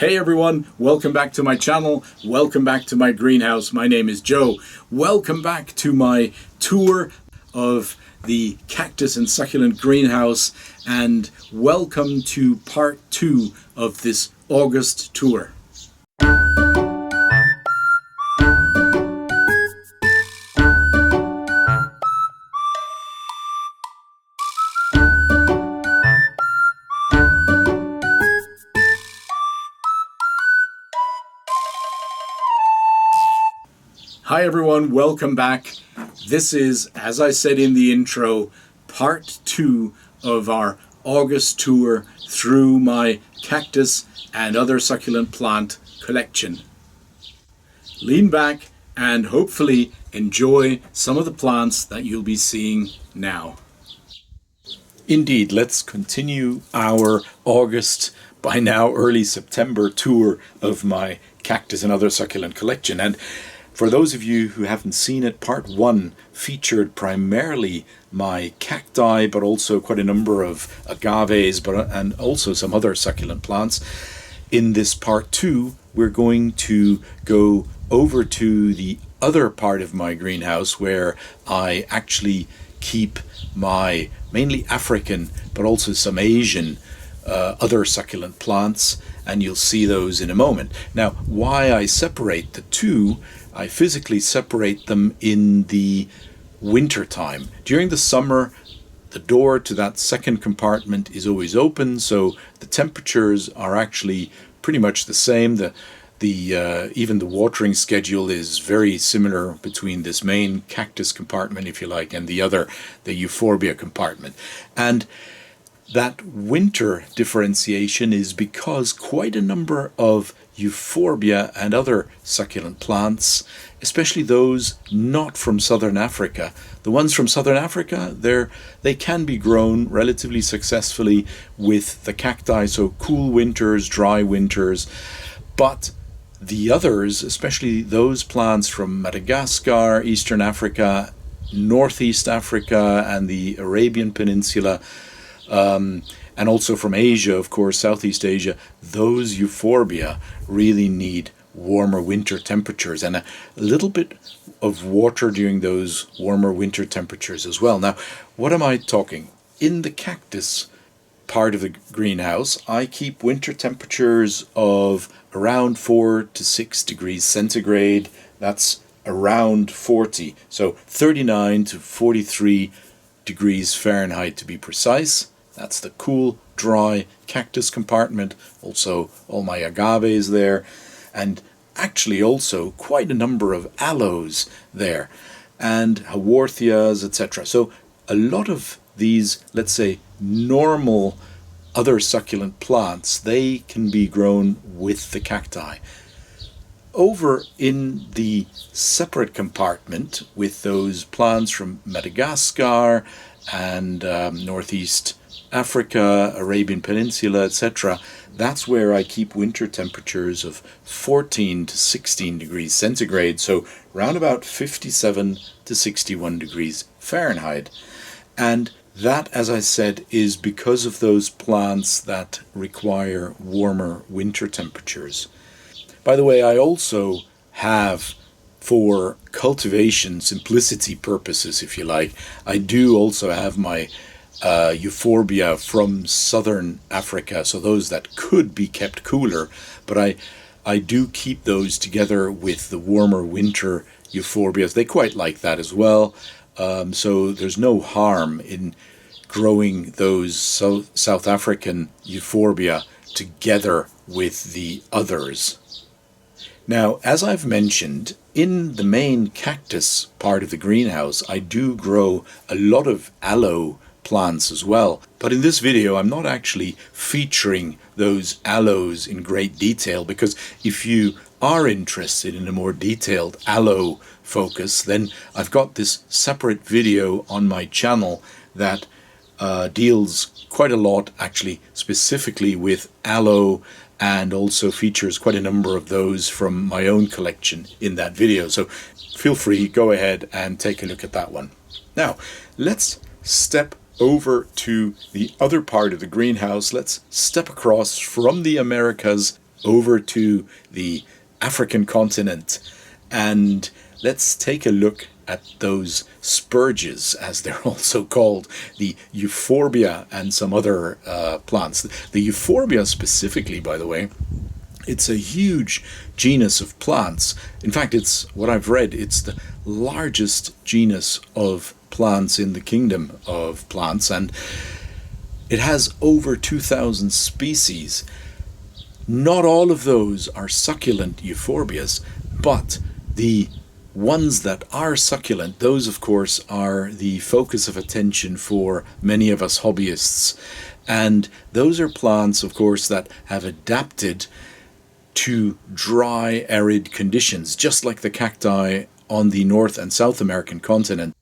Hey everyone, welcome back to my channel, welcome back to my greenhouse. My name is Joe. Welcome back to my tour of the cactus and succulent greenhouse, and welcome to part 2 of this August tour. Hi everyone, welcome back. This is, as I said in the intro, part 2 of our August tour through my cactus and other succulent plant collection. Lean back and hopefully enjoy some of the plants that you'll be seeing now. Indeed, let's continue our August, by now early September, tour of my cactus and other succulent collection. And for those of you who haven't seen it, part 1 featured primarily my cacti, but also quite a number of agaves, and also some other succulent plants. In this part 2, we're going to go over to the other part of my greenhouse where I actually keep my mainly African, but also some Asian other succulent plants, and you'll see those in a moment. Now, why I separate the two, I physically separate them in the winter time. During the summer, the door to that second compartment is always open, so the temperatures are actually pretty much the same. Even the watering schedule is very similar between this main cactus compartment, if you like, and the other, the Euphorbia compartment. And that winter differentiation is because quite a number of Euphorbia and other succulent plants, especially those not from southern Africa. The ones from southern Africa, they can be grown relatively successfully with the cacti, so cool winters, dry winters. But the others, especially those plants from Madagascar, Eastern Africa, Northeast Africa, and the Arabian Peninsula, and also from Asia, of course, Southeast Asia, those Euphorbia really need warmer winter temperatures and a little bit of water during those warmer winter temperatures as well. Now, what am I talking? In the cactus part of the greenhouse, I keep winter temperatures of around 4 to 6 degrees centigrade. That's around 40, so 39 to 43 degrees Fahrenheit to be precise. That's the cool, dry cactus compartment. Also, all my agaves there, and actually also quite a number of aloes there, and haworthias, etc. So a lot of these, let's say, normal other succulent plants, they can be grown with the cacti. Over in the separate compartment with those plants from Madagascar and Northeast Africa, Arabian Peninsula, etc., that's where I keep winter temperatures of 14 to 16 degrees centigrade, so around about 57 to 61 degrees Fahrenheit. And that, as I said, is because of those plants that require warmer winter temperatures. By the way, I also have, for cultivation simplicity purposes, if you like, I do also have my Euphorbia from southern Africa, so those that could be kept cooler, but I do keep those together with the warmer winter Euphorbias. They quite like that as well, so there's no harm in growing those South African Euphorbia together with the others. Now, as I've mentioned, in the main cactus part of the greenhouse, I do grow a lot of aloe plants as well. But in this video, I'm not actually featuring those aloes in great detail, because if you are interested in a more detailed aloe focus, then I've got this separate video on my channel that deals quite a lot, actually, specifically with aloe, and also features quite a number of those from my own collection in that video. So feel free, go ahead and take a look at that one. Now, let's step over to the other part of the greenhouse. Let's step across from the Americas over to the African continent, and let's take a look at those spurges, as they're also called, the Euphorbia and some other plants. The Euphorbia specifically, by the way, it's a huge genus of plants. In fact, it's what I've read, it's the largest genus of plants in the kingdom of plants, and it has over 2,000 species. Not all of those are succulent Euphorbias, but the ones that are succulent, those of course are the focus of attention for many of us hobbyists. And those are plants, of course, that have adapted to dry, arid conditions, just like the cacti on the North and South American continent.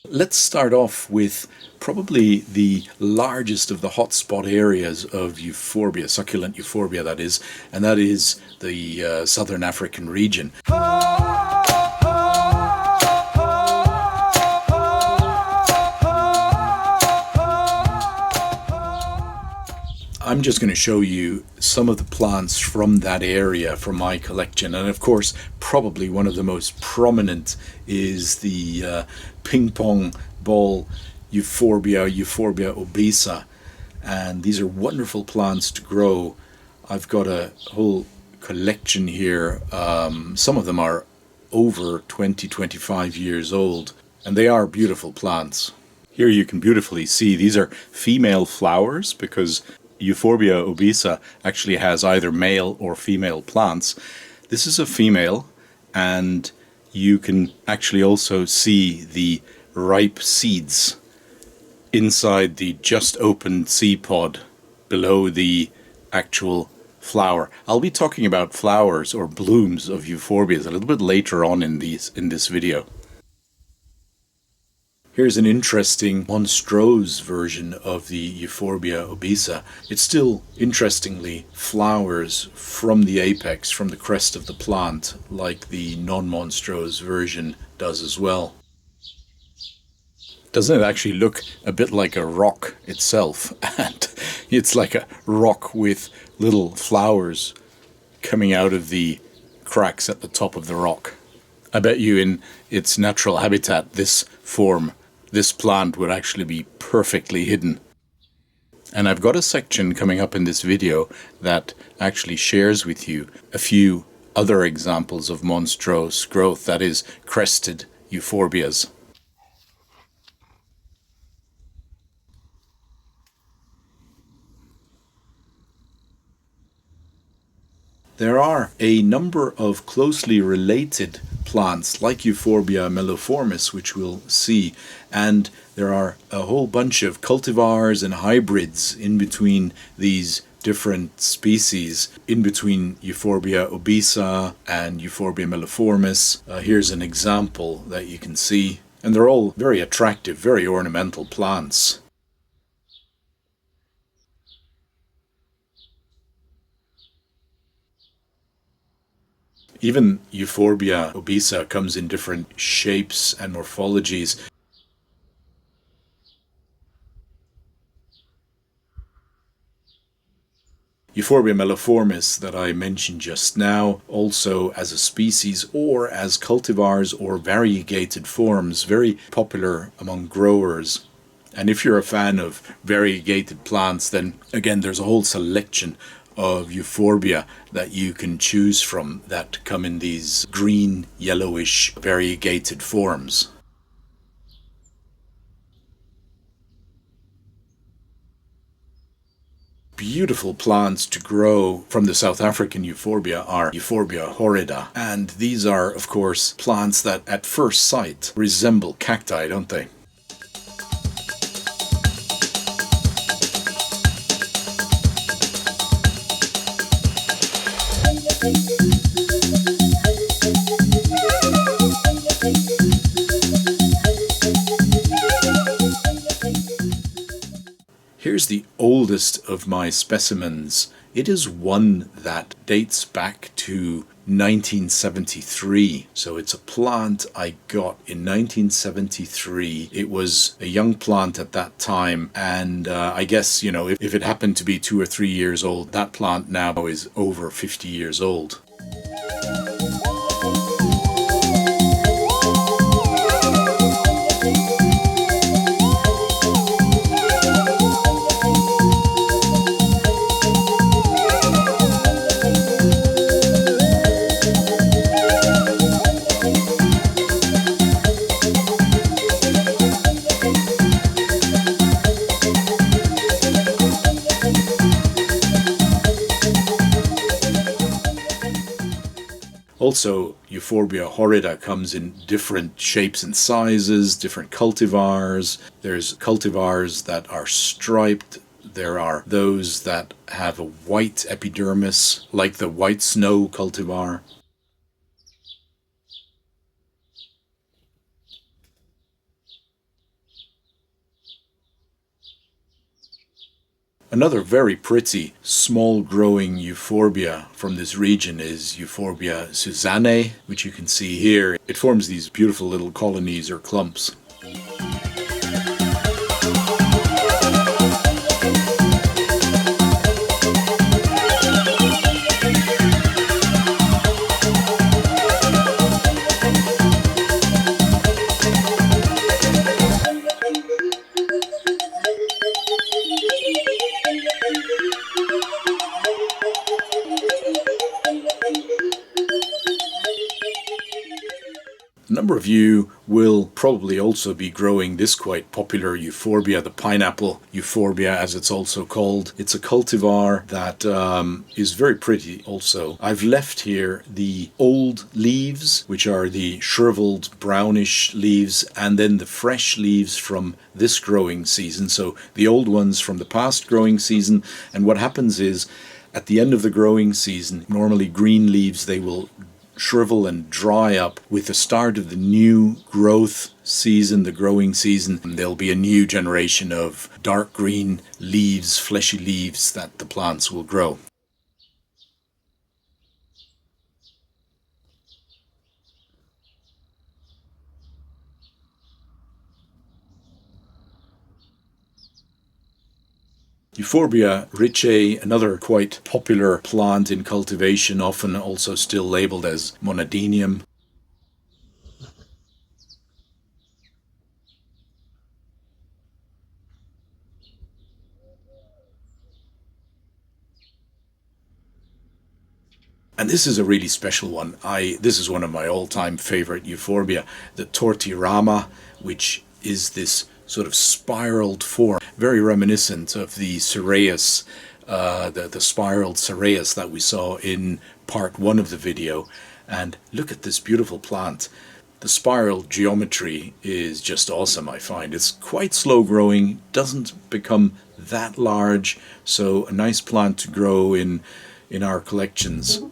Let's start off with probably the largest of the hotspot areas of Euphorbia, succulent Euphorbia that is, and that is the Southern African region. I'm just going to show you some of the plants from that area, from my collection. And of course, probably one of the most prominent is the ping pong ball Euphorbia obesa. And these are wonderful plants to grow. I've got a whole collection here. Some of them are over 20-25 years old, and they are beautiful plants. Here you can beautifully see these are female flowers, because Euphorbia obesa actually has either male or female plants. This is a female, and you can actually also see the ripe seeds inside the just opened seed pod below the actual flower. I'll be talking about flowers or blooms of Euphorbias a little bit later on in this video. Here's an interesting monstrose version of the Euphorbia obesa. It still, interestingly, flowers from the apex, from the crest of the plant, like the non-monstrose version does as well. Doesn't it actually look a bit like a rock itself? And it's like a rock with little flowers coming out of the cracks at the top of the rock. I bet you in its natural habitat, this plant would actually be perfectly hidden. And I've got a section coming up in this video that actually shares with you a few other examples of monstrose growth, that is, crested Euphorbias. There are a number of closely related plants like Euphorbia melliformis, which we'll see, and there are a whole bunch of cultivars and hybrids in between these different species, in between Euphorbia obesa and Euphorbia melliformis. Here's an example that you can see, and they're all very attractive, very ornamental plants. Even Euphorbia obesa comes in different shapes and morphologies. Euphorbia melliformis that I mentioned just now, also as a species or as cultivars or variegated forms, very popular among growers. And if you're a fan of variegated plants, then again there's a whole selection of Euphorbia that you can choose from that come in these green, yellowish, variegated forms. Beautiful plants to grow from the South African Euphorbia are Euphorbia horrida, and these are, of course, plants that at first sight resemble cacti, don't they? Here's the oldest of my specimens. It is one that dates back to 1973. So it's a plant I got in 1973. It was a young plant at that time, and I guess, you know, if it happened to be 2 or 3 years old, that plant now is over 50 years old. Also, Euphorbia horrida comes in different shapes and sizes, different cultivars. There's cultivars that are striped. There are those that have a white epidermis, like the white snow cultivar. Another very pretty small growing euphorbia from this region is Euphorbia Susannae, which you can see here. It forms these beautiful little colonies or clumps. A number of you will probably also be growing this quite popular euphorbia, the pineapple euphorbia as it's also called. It's a cultivar that is very pretty also. I've left here the old leaves, which are the shriveled brownish leaves, and then the fresh leaves from this growing season. So the old ones from the past growing season. And what happens is at the end of the growing season, normally green leaves, they will shrivel and dry up. With the start of the new growth season, the growing season, there'll be a new generation of dark green leaves, fleshy leaves that the plants will grow. Euphorbia richae, another quite popular plant in cultivation, often also still labeled as monadinium. And this is a really special one. This is one of my all-time favorite euphorbia, the tortirama, which is this sort of spiraled form, very reminiscent of the cereus, the spiraled cereus that we saw in part 1 of the video. And look at this beautiful plant. The spiral geometry is just awesome, I find. It's quite slow growing, doesn't become that large, so a nice plant to grow in our collections.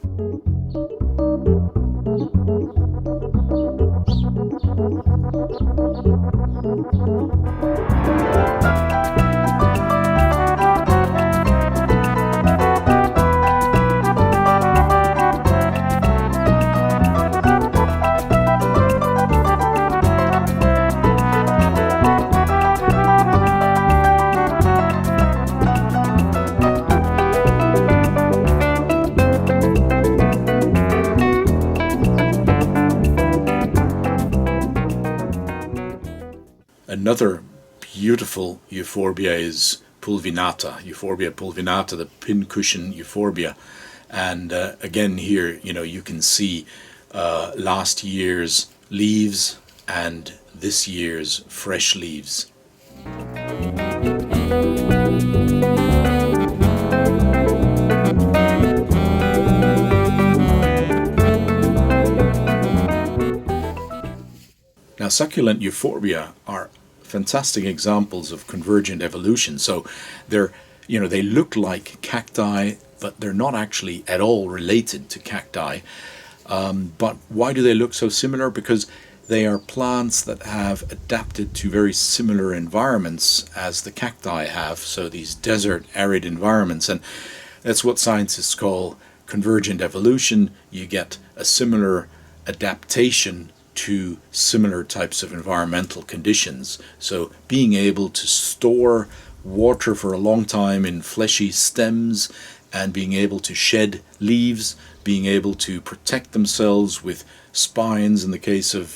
Another beautiful euphorbia is pulvinata, Euphorbia pulvinata, the pincushion euphorbia. And again here, you can see last year's leaves and this year's fresh leaves. Now, succulent euphorbia are fantastic examples of convergent evolution. So they look like cacti, but they're not actually at all related to cacti. But why do they look so similar? Because they are plants that have adapted to very similar environments as the cacti have. So these desert, arid environments, and that's what scientists call convergent evolution, you get a similar adaptation to similar types of environmental conditions. So being able to store water for a long time in fleshy stems, and being able to shed leaves, being able to protect themselves with spines in the case of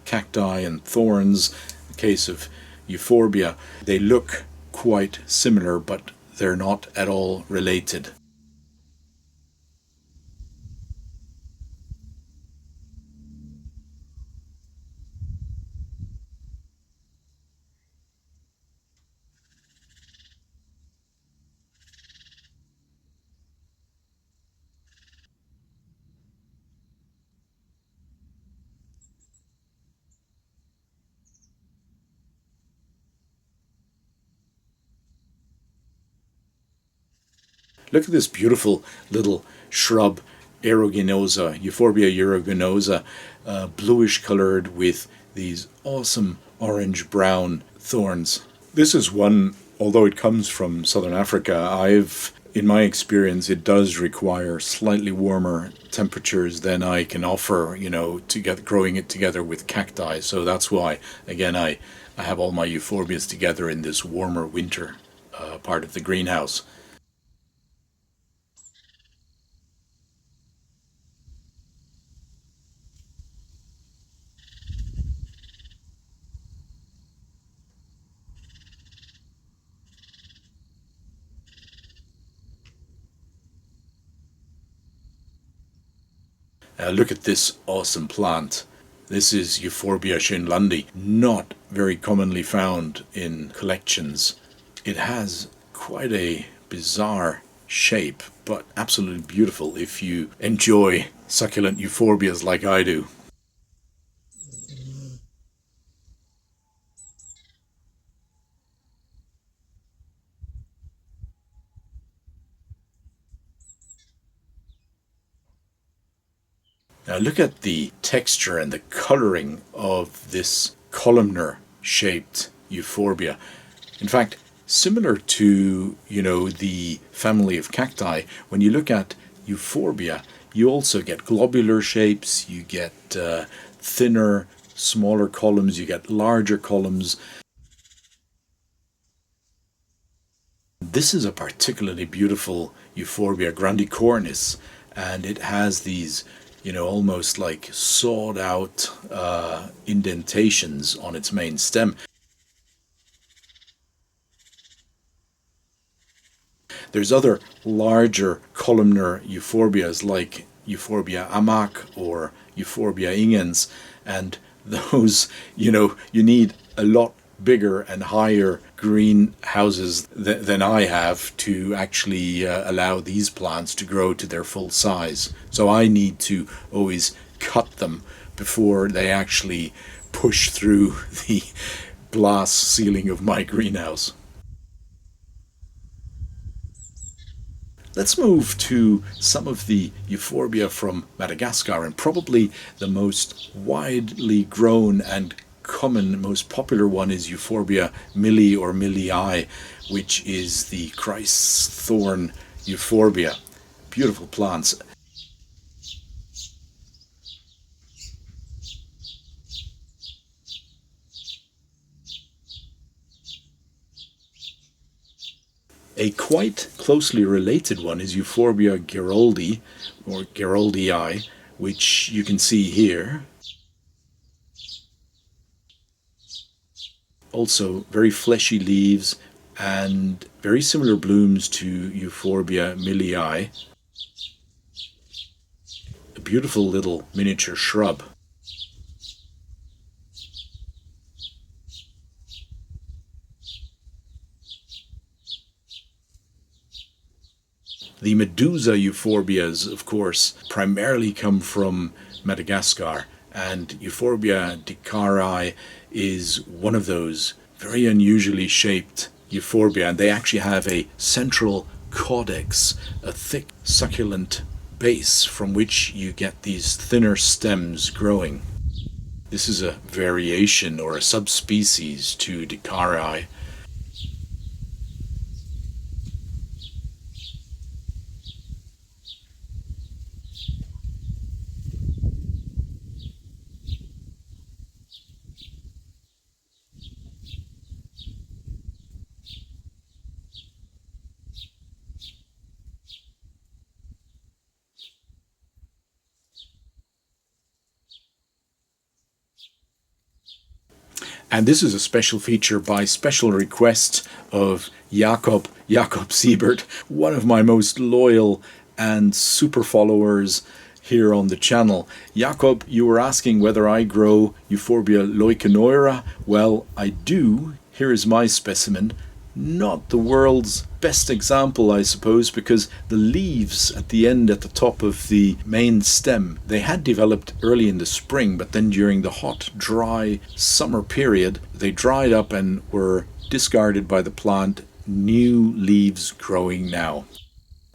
cacti and thorns in the case of euphorbia. They look quite similar, but they're not at all related. Look at this beautiful little shrub, aeruginosa, Euphorbia aeruginosa, bluish colored with these awesome orange-brown thorns. This is one, although it comes from southern Africa, in my experience, it does require slightly warmer temperatures than I can offer, to get growing it together with cacti. So that's why, again, I have all my Euphorbias together in this warmer winter part of the greenhouse. Look at this awesome plant. This is Euphorbia schönlandi, not very commonly found in collections. It has quite a bizarre shape, but absolutely beautiful if you enjoy succulent Euphorbias like I do. Now look at the texture and the coloring of this columnar shaped euphorbia. In fact, similar to, the family of cacti, when you look at euphorbia, you also get globular shapes, you get thinner, smaller columns, you get larger columns. This is a particularly beautiful Euphorbia grandicornis, and it has these almost like sawed out indentations on its main stem. There's other larger columnar Euphorbias like Euphorbia amak or Euphorbia ingens, and those, you need a lot bigger and higher greenhouses than I have to actually allow these plants to grow to their full size. So I need to always cut them before they actually push through the glass ceiling of my greenhouse. Let's move to some of the Euphorbia from Madagascar, and probably the most widely grown and common, most popular one is Euphorbia milli or millii, which is the Christ's thorn Euphorbia. Beautiful plants. A quite closely related one is Euphorbia geroldi, or geroldii, which you can see here. Also very fleshy leaves and very similar blooms to Euphorbia millii. A beautiful little miniature shrub. The Medusa Euphorbias, of course, primarily come from Madagascar, and Euphorbia dicarii is one of those very unusually shaped Euphorbia, and they actually have a central caudex, a thick succulent base from which you get these thinner stems growing. This is a variation or a subspecies to dicarii. And this is a special feature by special request of Jakob Siebert, one of my most loyal and super followers here on the channel. Jakob, you were asking whether I grow Euphorbia leuconoira. Well, I do. Here is my specimen. Not the world's best example, I suppose, because the leaves at the end, at the top of the main stem, they had developed early in the spring, but then during the hot, dry summer period, they dried up and were discarded by the plant. New leaves growing now.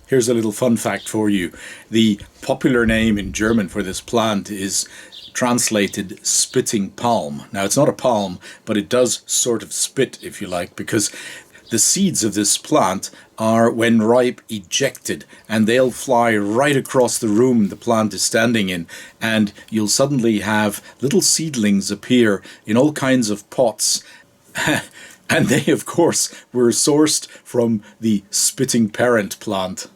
Here's a little fun fact for you. The popular name in German for this plant is translated spitting palm. Now, it's not a palm, but it does sort of spit, if you like, because the seeds of this plant are, when ripe, ejected, and they'll fly right across the room the plant is standing in, and you'll suddenly have little seedlings appear in all kinds of pots. And they, of course, were sourced from the spitting parent plant.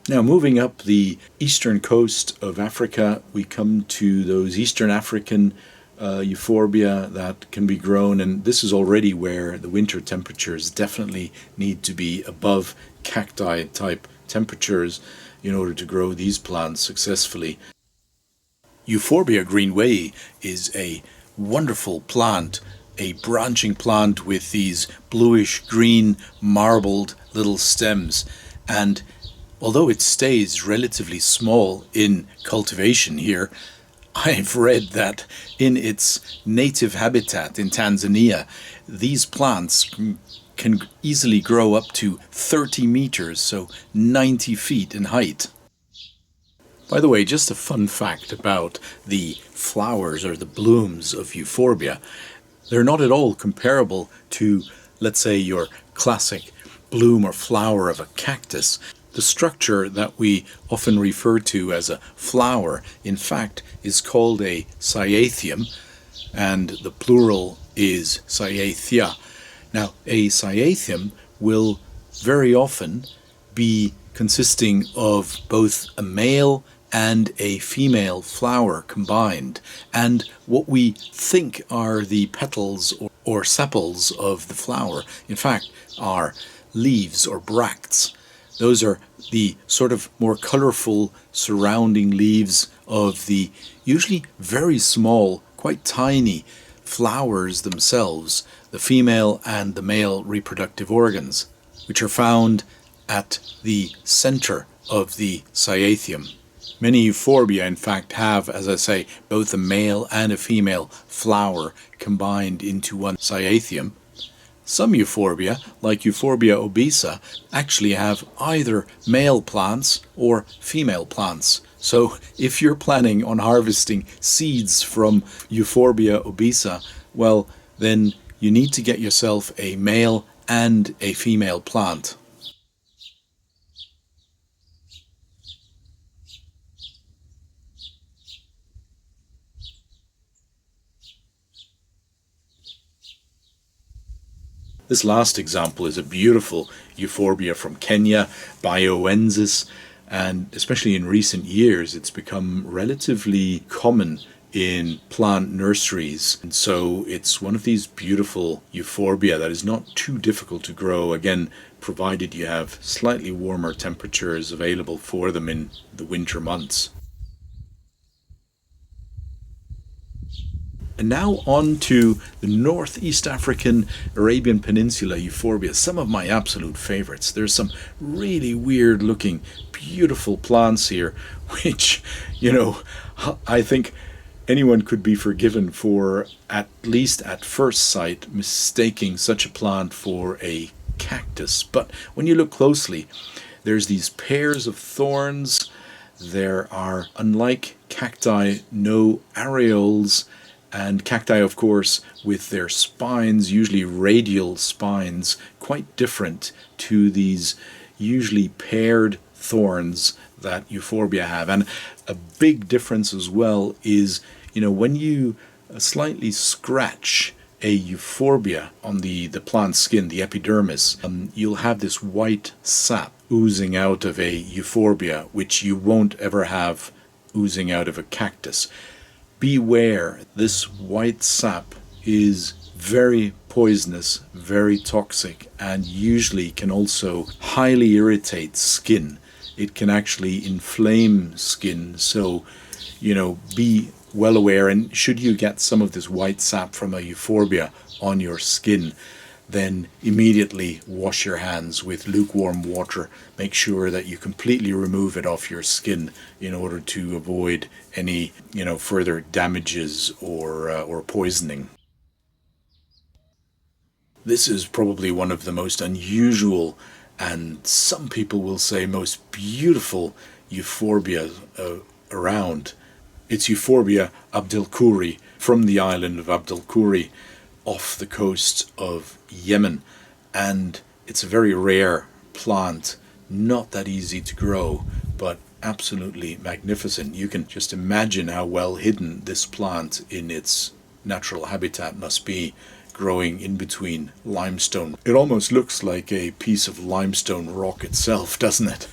Now, moving up the eastern coast of Africa, we come to those Eastern African Euphorbia that can be grown, and this is already where the winter temperatures definitely need to be above cacti type temperatures in order to grow these plants successfully. Euphorbia greenway is a wonderful plant, a branching plant with these bluish green marbled little stems, and although it stays relatively small in cultivation here, I've read that in its native habitat in Tanzania, these plants can easily grow up to 30 meters, so 90 feet in height. By the way, just a fun fact about the flowers or the blooms of Euphorbia. They're not at all comparable to, let's say, your classic bloom or flower of a cactus. The structure that we often refer to as a flower, in fact, is called a cyatheum, and the plural is cyathea. Now, a cyatheum will very often be consisting of both a male and a female flower combined, and what we think are the petals or sepals of the flower, in fact, are leaves or bracts. Those are the sort of more colorful surrounding leaves of the usually very small, quite tiny flowers themselves, the female and the male reproductive organs, which are found at the center of the cyatheum. Many Euphorbia, in fact, have, as I say, both a male and a female flower combined into one cyatheum. Some Euphorbia, like Euphorbia obesa, actually have either male plants or female plants. So if you're planning on harvesting seeds from Euphorbia obesa, well, then you need to get yourself a male and a female plant. This last example is a beautiful Euphorbia from Kenya, Bioensis, and especially in recent years it's become relatively common in plant nurseries. And so it's one of these beautiful Euphorbia that is not too difficult to grow, again, provided you have slightly warmer temperatures available for them in the winter months. And now on to the Northeast African Arabian Peninsula Euphorbia, some of my absolute favorites. There's some really weird looking, beautiful plants here, which, I think anyone could be forgiven for, at least at first sight, mistaking such a plant for a cactus. But when you look closely, there's these pairs of thorns. There are, unlike cacti, no areoles, And cacti, of course, with their spines, usually radial spines, quite different to these usually paired thorns that Euphorbia have. And a big difference as well is, when you slightly scratch a Euphorbia on the plant skin, the epidermis, you'll have this white sap oozing out of a Euphorbia, which you won't ever have oozing out of a cactus. Beware, this white sap is very poisonous, very toxic, and usually can also highly irritate skin. It can actually inflame skin, so, be well aware. And should you get some of this white sap from a Euphorbia on your skin, then immediately wash your hands with lukewarm water. Make sure that you completely remove it off your skin in order to avoid any, further damages or poisoning. This is probably one of the most unusual and some people will say most beautiful Euphorbia around. It's Euphorbia abdelkhouri from the island of Abdelkhouri off the coast of Yemen, and it's a very rare plant, not that easy to grow, but absolutely magnificent. You can just imagine how well hidden this plant in its natural habitat must be, growing in between limestone. It almost looks like a piece of limestone rock itself, doesn't it?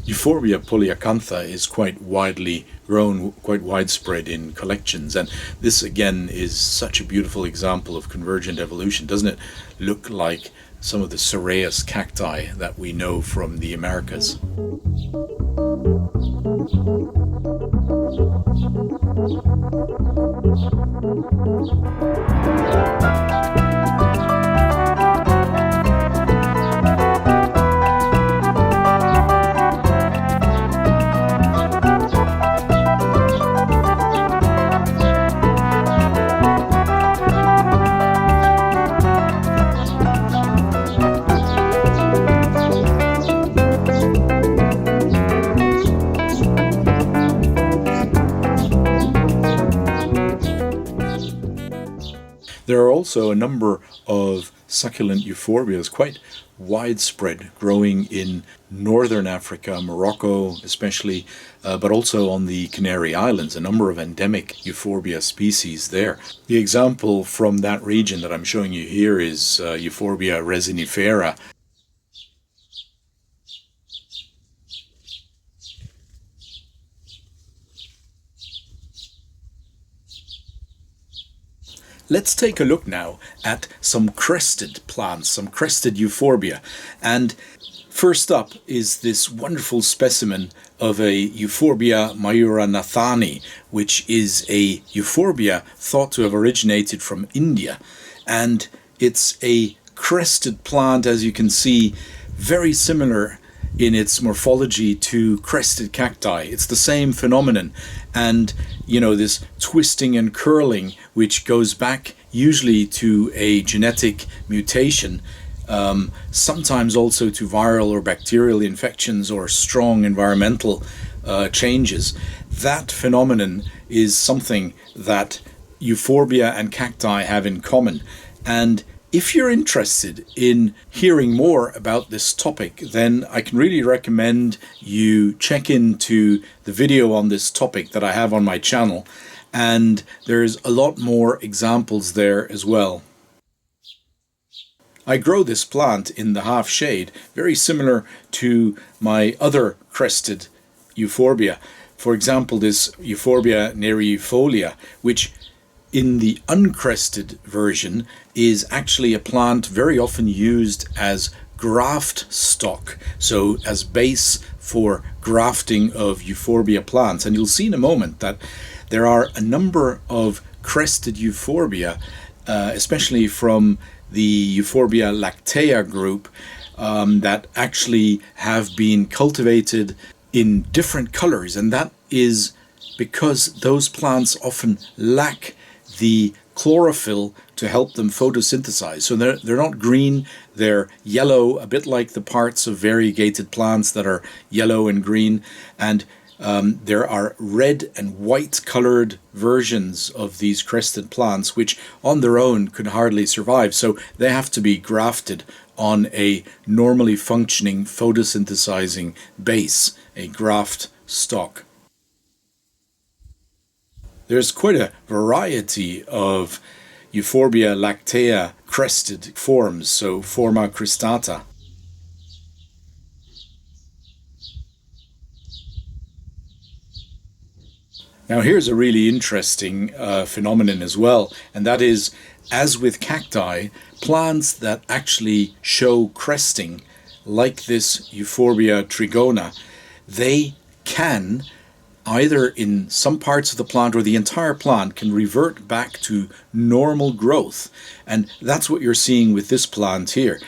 Euphorbia polyacantha is quite widely grown, quite widespread in collections, and this again is such a beautiful example of convergent evolution. Doesn't it look like some of the cereus cacti that we know from the Americas? There are also a number of succulent euphorbias, quite widespread, growing in northern Africa, Morocco especially, but also on the Canary Islands, a number of endemic euphorbia species there. The example from that region that I'm showing you here is Euphorbia resinifera. Let's take a look now at some crested plants, some crested euphorbia. And first up is this wonderful specimen of a Euphorbia mayuranathani, which is a euphorbia thought to have originated from India. And it's a crested plant, as you can see, very similar in its morphology to crested cacti. It's the same phenomenon, and this twisting and curling, which goes back usually to a genetic mutation, sometimes also to viral or bacterial infections or strong environmental changes. That phenomenon is something that euphorbia and cacti have in common. And if you're interested in hearing more about this topic, then I can really recommend you check into the video on this topic that I have on my channel, and there's a lot more examples there as well. I grow this plant in the half shade, very similar to my other crested euphorbia. For example, this Euphorbia nereifolia, which in the uncrested version is actually a plant very often used as graft stock, so as base for grafting of euphorbia plants. And you'll see in a moment that there are a number of crested euphorbia, especially from the Euphorbia lactea group, that actually have been cultivated in different colors, and that is because those plants often lack the chlorophyll to help them photosynthesize. So they're not green, they're yellow, a bit like the parts of variegated plants that are yellow and green. And there are red and white colored versions of these crested plants, which on their own could hardly survive. So they have to be grafted on a normally functioning photosynthesizing base, a graft stock. There's quite a variety of Euphorbia lactea crested forms, so forma cristata. Now here's a really interesting phenomenon as well, and that is, as with cacti, plants that actually show cresting, like this Euphorbia trigona, they can, either in some parts of the plant or the entire plant, can revert back to normal growth. And that's what you're seeing with this plant here.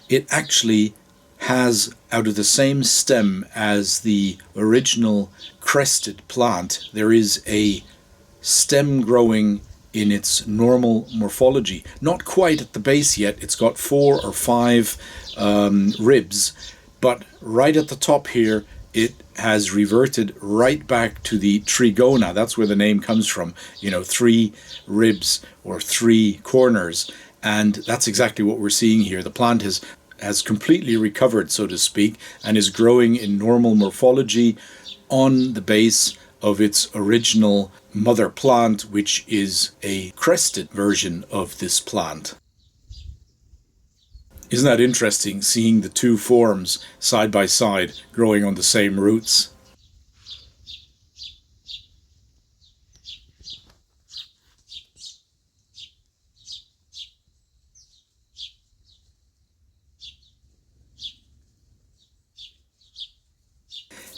It actually has, out of the same stem as the original crested plant, there is a stem growing in its normal morphology. Not quite at the base yet, it's got 4 or 5 ribs, but right at the top here, it has reverted right back to the trigona. That's where the name comes from, 3 ribs or 3 corners. And that's exactly what we're seeing here. The plant has completely recovered, so to speak, and is growing in normal morphology on the base of its original mother plant, which is a crested version of this plant. Isn't that interesting, seeing the two forms side by side growing on the same roots?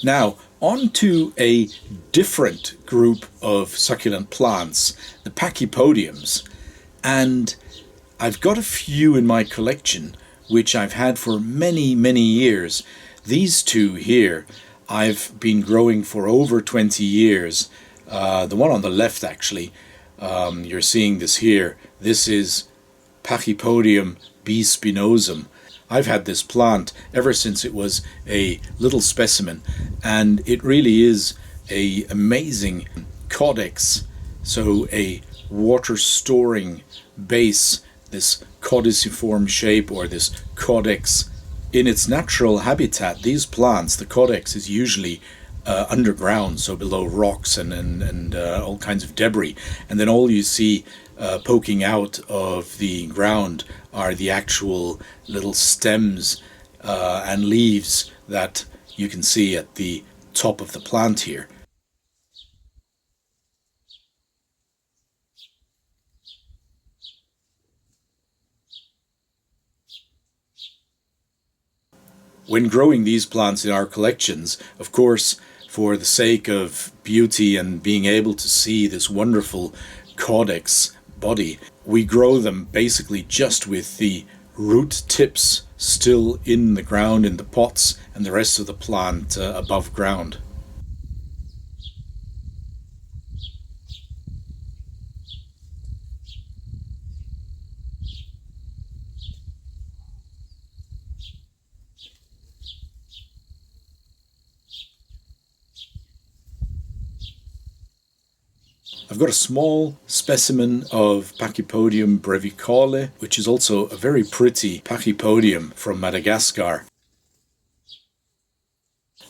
Now, on to a different group of succulent plants, the Pachypodiums. And I've got a few in my collection which I've had for many, many years. These two here I've been growing for over 20 years. The one on the left, actually, you're seeing this here. This is Pachypodium B. spinosum. I've had this plant ever since it was a little specimen, and it really is an amazing caudex, so a water storing base, this caudiciform shape, or this caudex. In its natural habitat, these plants, the caudex is usually underground, so below rocks and all kinds of debris, and then all you see poking out of the ground are the actual little stems and leaves that you can see at the top of the plant here. When growing these plants in our collections, of course, for the sake of beauty and being able to see this wonderful caudex body, we grow them basically just with the root tips still in the ground in the pots and the rest of the plant above ground. I've got a small specimen of Pachypodium brevicale, which is also a very pretty Pachypodium from Madagascar.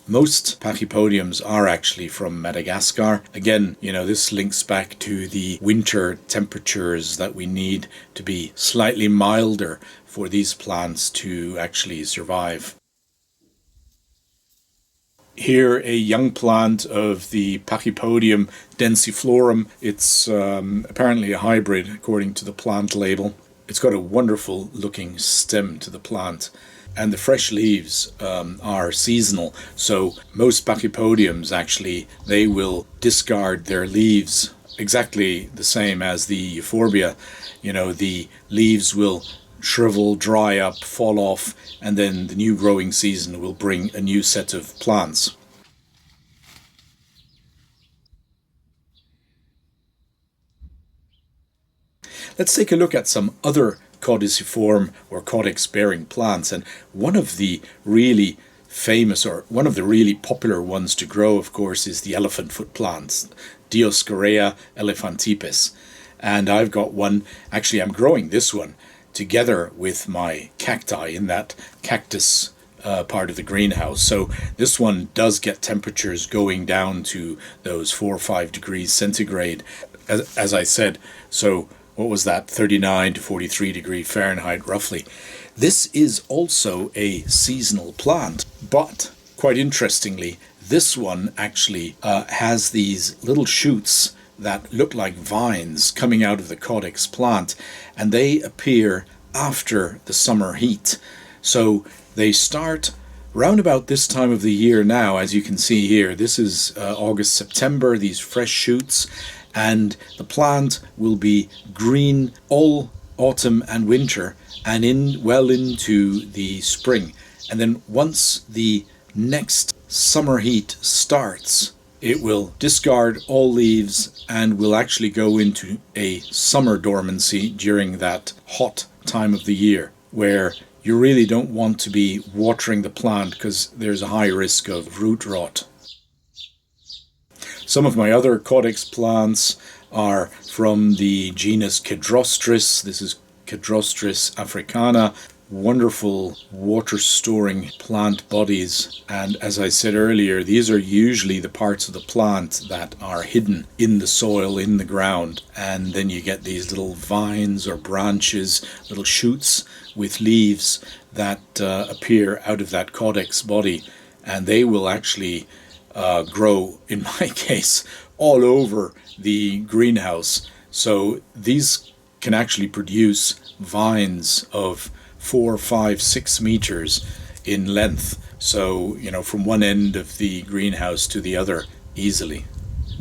Most Pachypodiums are actually from Madagascar. Again, this links back to the winter temperatures that we need to be slightly milder for these plants to actually survive. Here, a young plant of the Pachypodium densiflorum. It's apparently a hybrid according to the plant label. It's got a wonderful looking stem to the plant, and the fresh leaves are seasonal. So most Pachypodiums, actually, they will discard their leaves exactly the same as the Euphorbia. The leaves will shrivel, dry up, fall off, and then the new growing season will bring a new set of plants. Let's take a look at some other caudiciform or caudex bearing plants, and one of the really famous, or one of the really popular ones to grow, of course, is the elephant foot plants, Dioscorea elephantipes. And I've got one, actually I'm growing this one together with my cacti in that cactus part of the greenhouse. So this one does get temperatures going down to those 4 or 5 degrees centigrade, as I said. So what was that, 39 to 43 degree Fahrenheit roughly. This is also a seasonal plant, but quite interestingly, this one actually has these little shoots that look like vines coming out of the caudex plant, and they appear after the summer heat. So they start round about this time of the year now, as you can see here. This is August, September, these fresh shoots, and the plant will be green all autumn and winter, and well into the spring. And then once the next summer heat starts, it will discard all leaves and will actually go into a summer dormancy during that hot time of the year, where you really don't want to be watering the plant because there's a high risk of root rot. Some of my other caudex plants are from the genus Cadrostris. This is Cadrostris africana. Wonderful water storing plant bodies, and as I said earlier, these are usually the parts of the plant that are hidden in the soil, in the ground, and then you get these little vines or branches, little shoots with leaves that appear out of that caudex body, and they will actually grow, in my case, all over the greenhouse. So these can actually produce vines of 4, 5, 6 meters in length. So, you know, from one end of the greenhouse to the other easily.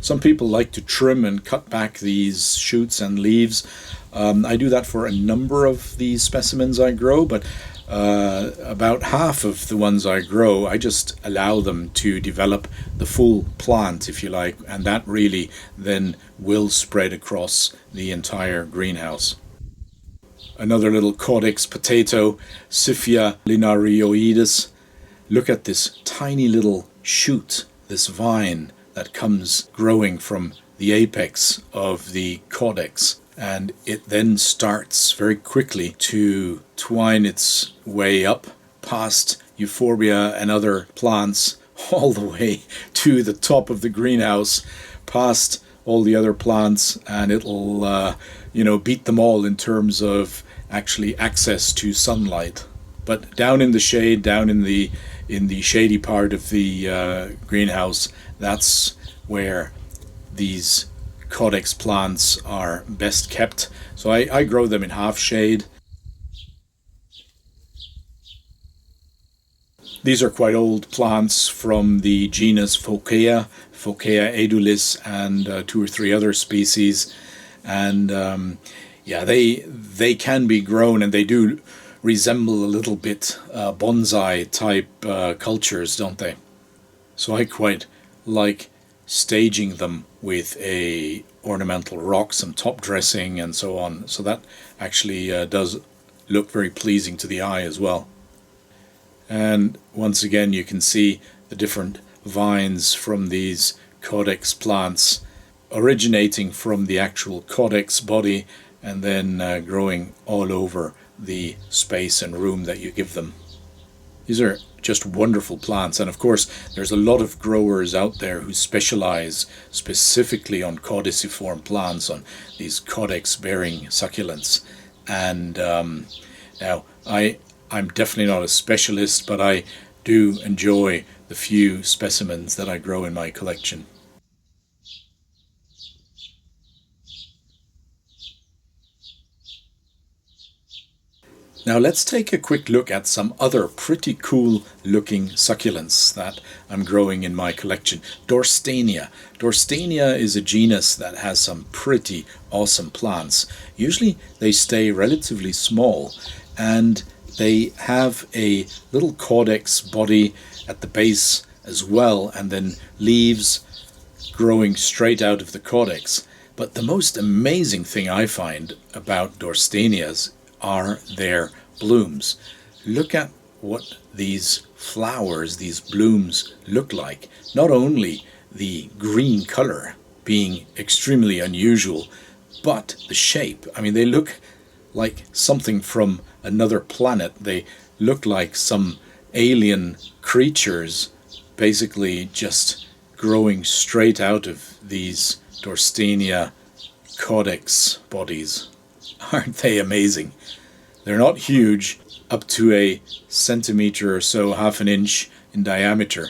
Some people like to trim and cut back these shoots and leaves. I do that for a number of these specimens I grow, but about half of the ones I grow, I just allow them to develop the full plant, if you like, and that really then will spread across the entire greenhouse. Another little caudex potato, Cyphia linarioides. Look at this tiny little shoot, this vine that comes growing from the apex of the caudex, and it then starts very quickly to twine its way up past Euphorbia and other plants all the way to the top of the greenhouse, past all the other plants, and it'll beat them all in terms of actually access to sunlight. But down in the shade, down in the shady part of the greenhouse, that's where these caudex plants are best kept. So I grow them in half shade. These are quite old plants from the genus Phokea edulis, and 2 or 3 other species. And they can be grown, and they do resemble a little bit bonsai type cultures, don't they? So I quite like staging them with a ornamental rock, some top dressing and so on. So that actually does look very pleasing to the eye as well. And once again, you can see the different vines from these caudex plants originating from the actual caudex body and then growing all over the space and room that you give them. These are just wonderful plants, and of course there's a lot of growers out there who specialize specifically on caudiciform plants, on these caudex bearing succulents. And now I'm definitely not a specialist, but I do enjoy the few specimens that I grow in my collection. Now let's take a quick look at some other pretty cool looking succulents that I'm growing in my collection. DORSTENIA. DORSTENIA is a genus that has some pretty awesome plants. Usually they stay relatively small, and they have a little caudex body at the base as well, and then leaves growing straight out of the caudex. But the most amazing thing I find about Dorstenias are their blooms. Look at what these flowers, these blooms look like. Not only the green color being extremely unusual, but the shape. I mean, they look like something from another planet. They look like some alien creatures basically just growing straight out of these Dorstenia caudex bodies. Aren't they amazing? They're not huge, up to a centimeter or so, half an inch in diameter,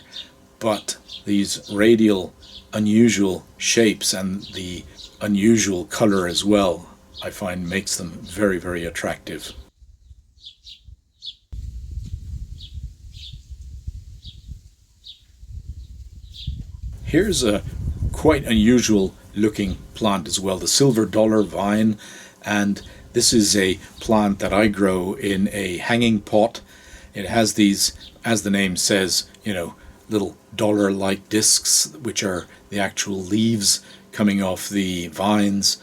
but these radial unusual shapes and the unusual color as well, I find makes them very, very attractive. Here's a quite unusual looking plant as well, the silver dollar vine, and this is a plant that I grow in a hanging pot. It has these, as the name says, little dollar-like discs, which are the actual leaves coming off the vines,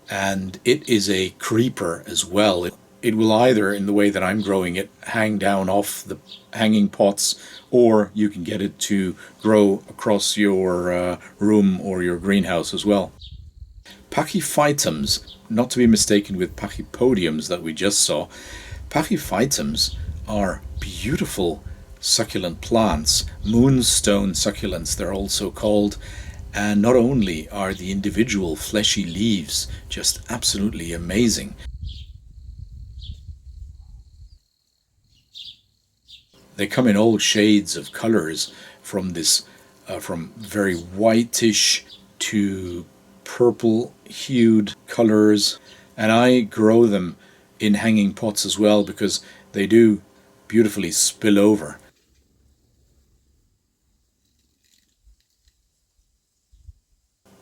and it is a creeper as well. It will either, in the way that I'm growing it, hang down off the hanging pots, or you can get it to grow across your room or your greenhouse as well. Pachyphytums, not to be mistaken with pachypodiums that we just saw. Pachyphytums are beautiful succulent plants, moonstone succulents they're also called, and not only are the individual fleshy leaves just absolutely amazing, they come in all shades of colors, from from very whitish to purple hued colors, and I grow them in hanging pots as well because they do beautifully spill over.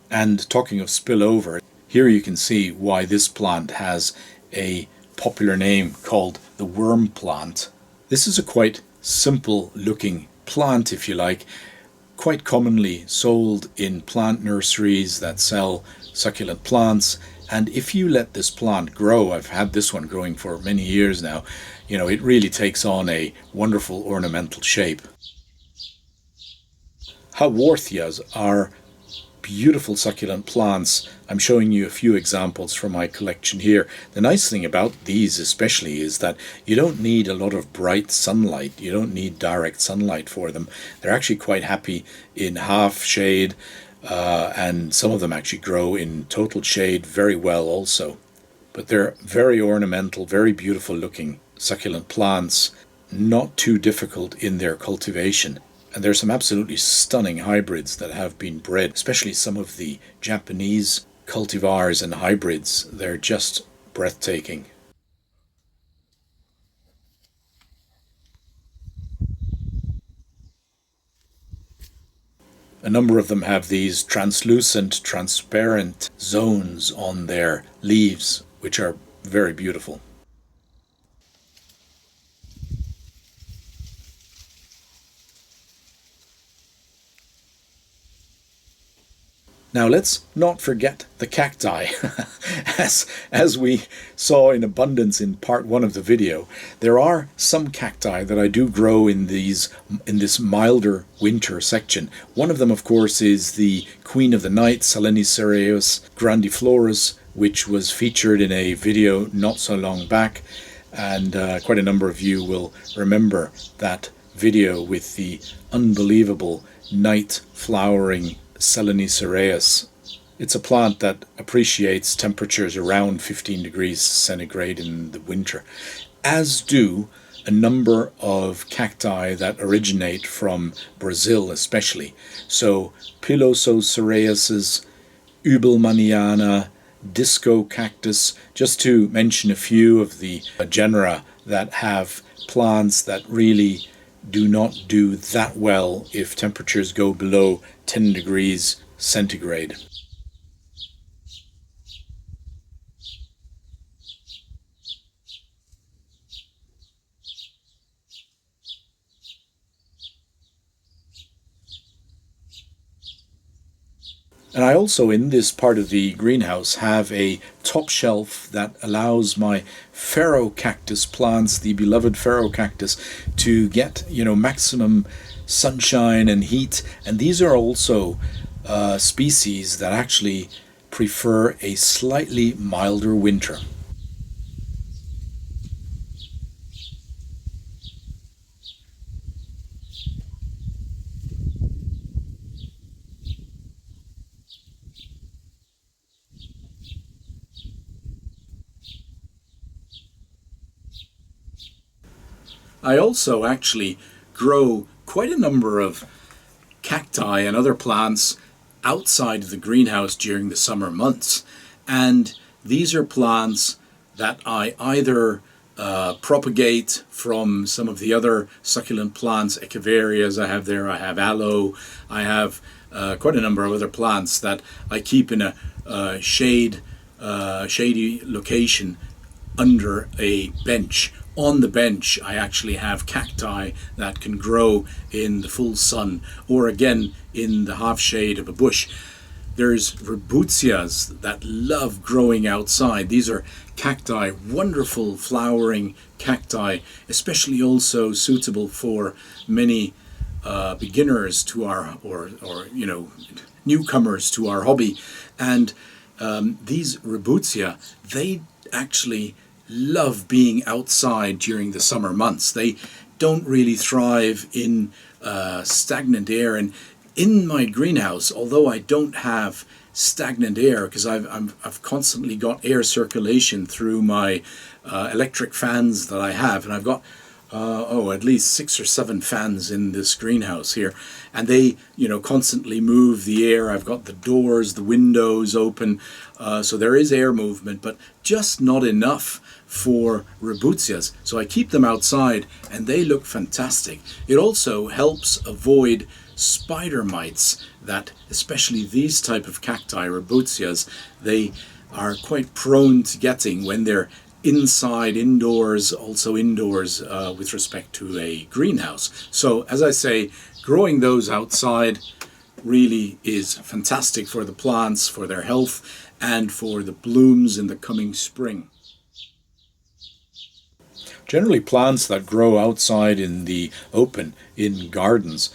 And talking of spill over, here you can see why this plant has a popular name called the worm plant. This is a quite simple looking plant, if you like, quite commonly sold in plant nurseries that sell succulent plants. And if you let this plant grow, I've had this one growing for many years now, it really takes on a wonderful ornamental shape. Haworthias are beautiful succulent plants. I'm showing you a few examples from my collection here. The nice thing about these especially is that you don't need a lot of bright sunlight. You don't need direct sunlight for them. They're actually quite happy in half shade, and some of them actually grow in total shade very well also. But they're very ornamental, very beautiful looking succulent plants, not too difficult in their cultivation. And there's some absolutely stunning hybrids that have been bred, especially some of the Japanese cultivars and hybrids. They're just breathtaking. A number of them have these translucent, transparent zones on their leaves, which are very beautiful. Now let's not forget the cacti. As we saw in abundance in part 1 of the video, there are some cacti that I do grow in this milder winter section. One of them, of course, is the Queen of the Night, Selenicereus grandiflorus, which was featured in a video not so long back, and quite a number of you will remember that video with the unbelievable night flowering Selenicereus. It's a plant that appreciates temperatures around 15 degrees centigrade in the winter, as do a number of cacti that originate from Brazil especially. So Pilosocereuses, Ubelmanniana, Disco cactus, just to mention a few of the genera that have plants that really do not do that well if temperatures go below 10 degrees centigrade. And I also, in this part of the greenhouse, have a top shelf that allows my Phaeocactus plants, the beloved Phaeocactus, to get, maximum sunshine and heat. And these are also species that actually prefer a slightly milder winter. I also actually grow quite a number of cacti and other plants outside of the greenhouse during the summer months. And these are plants that I either propagate from some of the other succulent plants, Echeverias I have there, I have aloe, I have quite a number of other plants that I keep in a shady location under a bench. On the bench I actually have cacti that can grow in the full sun, or again in the half shade of a bush. There's Rubutias that love growing outside. These are cacti, wonderful flowering cacti, especially also suitable for many beginners to our, or newcomers to our hobby. And these Rubutia, they actually love being outside during the summer months. They don't really thrive in stagnant air. And in my greenhouse, although I don't have stagnant air, because I've constantly got air circulation through my electric fans that I have, and I've got at least 6 or 7 fans in this greenhouse here, and they constantly move the air. I've got the doors, the windows open, so there is air movement, but just not enough for Rubutias. So I keep them outside and they look fantastic. It also helps avoid spider mites that, especially these type of cacti, Rubutias, they are quite prone to getting when they're indoors, also indoors with respect to a greenhouse. So as I say, growing those outside really is fantastic for the plants, for their health, and for the blooms in the coming spring. Generally, plants that grow outside in the open, in gardens,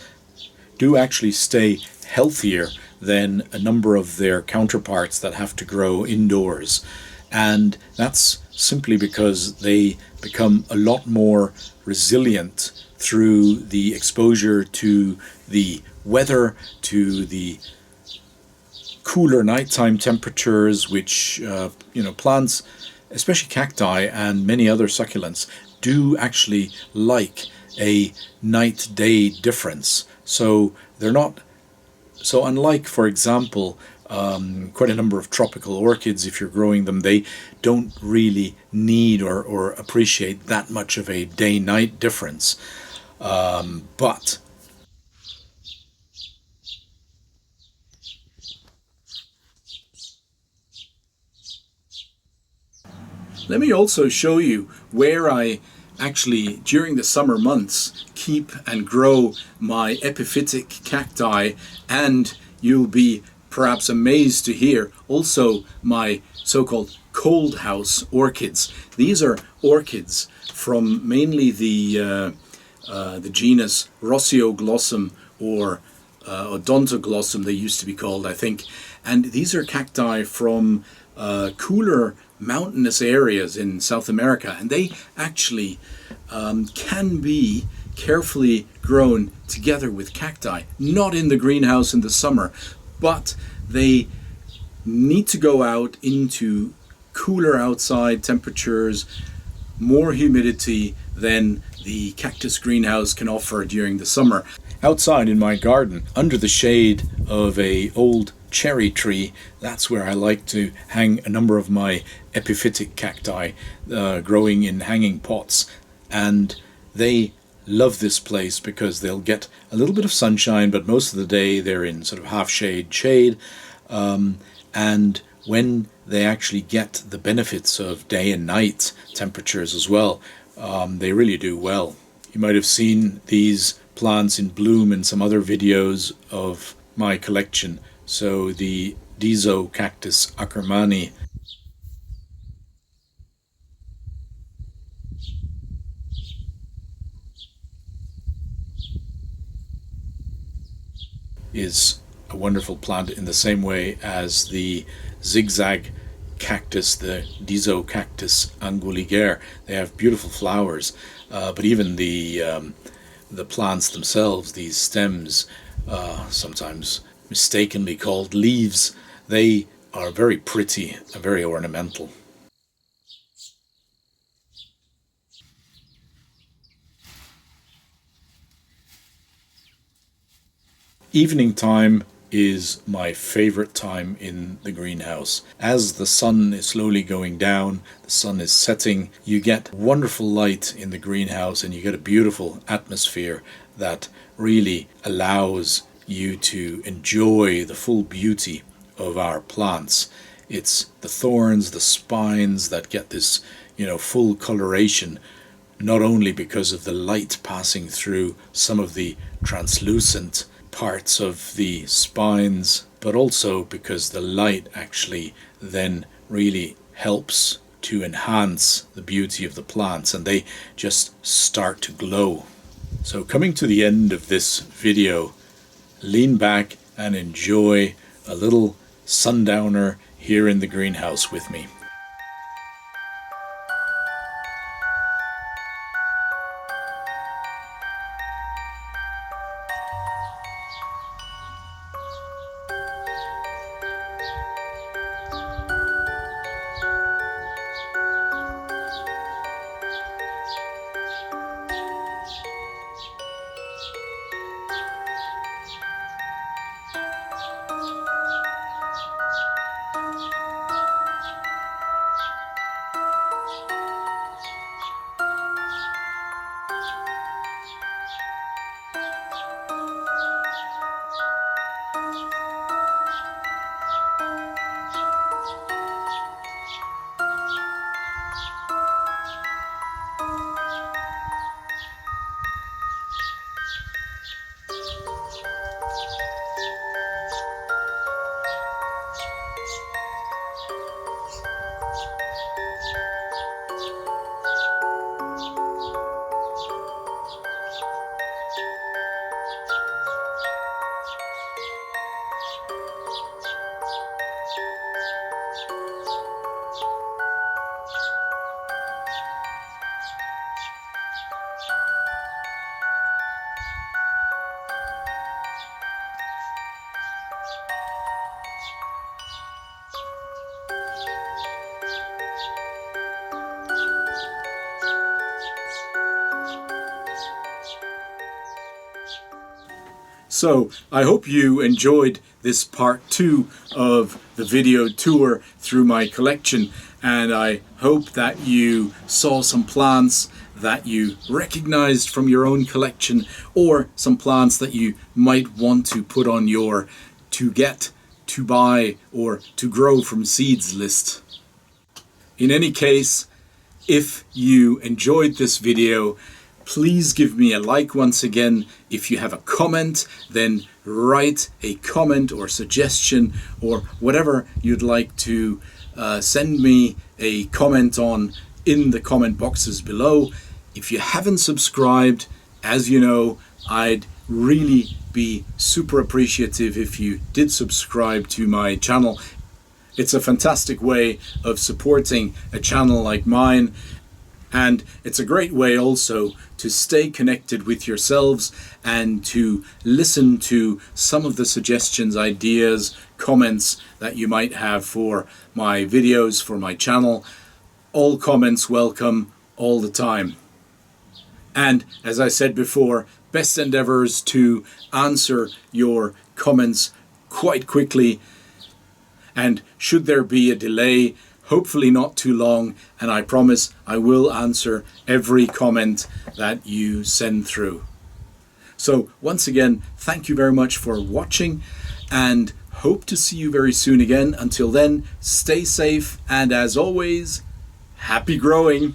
do actually stay healthier than a number of their counterparts that have to grow indoors. And that's simply because they become a lot more resilient through the exposure to the weather, to the cooler nighttime temperatures, which plants, especially cacti and many other succulents, do actually like a night-day difference. So they're not, so unlike, for example, quite a number of tropical orchids, if you're growing them, they don't really need or appreciate that much of a day-night difference. But let me also show you where I actually, during the summer months, keep and grow my epiphytic cacti, and you'll be perhaps amazed to hear also my so-called cold house orchids. These are orchids from mainly the genus Roseoglossum, or Odontoglossum they used to be called, I think. And these are cacti from cooler mountainous areas in South America, and they actually can be carefully grown together with cacti, not in the greenhouse in the summer, but they need to go out into cooler outside temperatures, more humidity than the cactus greenhouse can offer during the summer. Outside in my garden, under the shade of a old cherry tree, that's where I like to hang a number of my epiphytic cacti growing in hanging pots, and they love this place because they'll get a little bit of sunshine, but most of the day they're in sort of half shade, and when they actually get the benefits of day and night temperatures as well, they really do well. You might have seen these plants in bloom in some other videos of my collection, So the Cactus ackermani is a wonderful plant in the same way as the zigzag cactus, the Cactus anguliger. They have beautiful flowers, but even the plants themselves, these stems, sometimes mistakenly called leaves, they are very pretty and very ornamental. Evening time is my favorite time in the greenhouse. As the sun is slowly going down, the sun is setting, you get wonderful light in the greenhouse and you get a beautiful atmosphere that really allows you to enjoy the full beauty of our plants. It's the thorns, the spines that get this, full coloration, not only because of the light passing through some of the translucent parts of the spines, but also because the light actually then really helps to enhance the beauty of the plants and they just start to glow. So coming to the end of this video, lean back and enjoy a little sundowner here in the greenhouse with me. So I hope you enjoyed this part 2 of the video tour through my collection, and I hope that you saw some plants that you recognized from your own collection, or some plants that you might want to put on your to get, to buy, or to grow from seeds list. In any case, if you enjoyed this video, please give me a like once again. If you have a comment, then write a comment or suggestion or whatever you'd like to send me a comment on in the comment boxes below. If you haven't subscribed, as you know, I'd really be super appreciative if you did subscribe to my channel. It's a fantastic way of supporting a channel like mine. And it's a great way also to stay connected with yourselves and to listen to some of the suggestions, ideas, comments that you might have for my videos, for my channel. All comments welcome all the time. And as I said before, best endeavors to answer your comments quite quickly. And should there be a delay, hopefully not too long, and I promise I will answer every comment that you send through. So once again, thank you very much for watching, and hope to see you very soon again. Until then, stay safe, and as always, happy growing!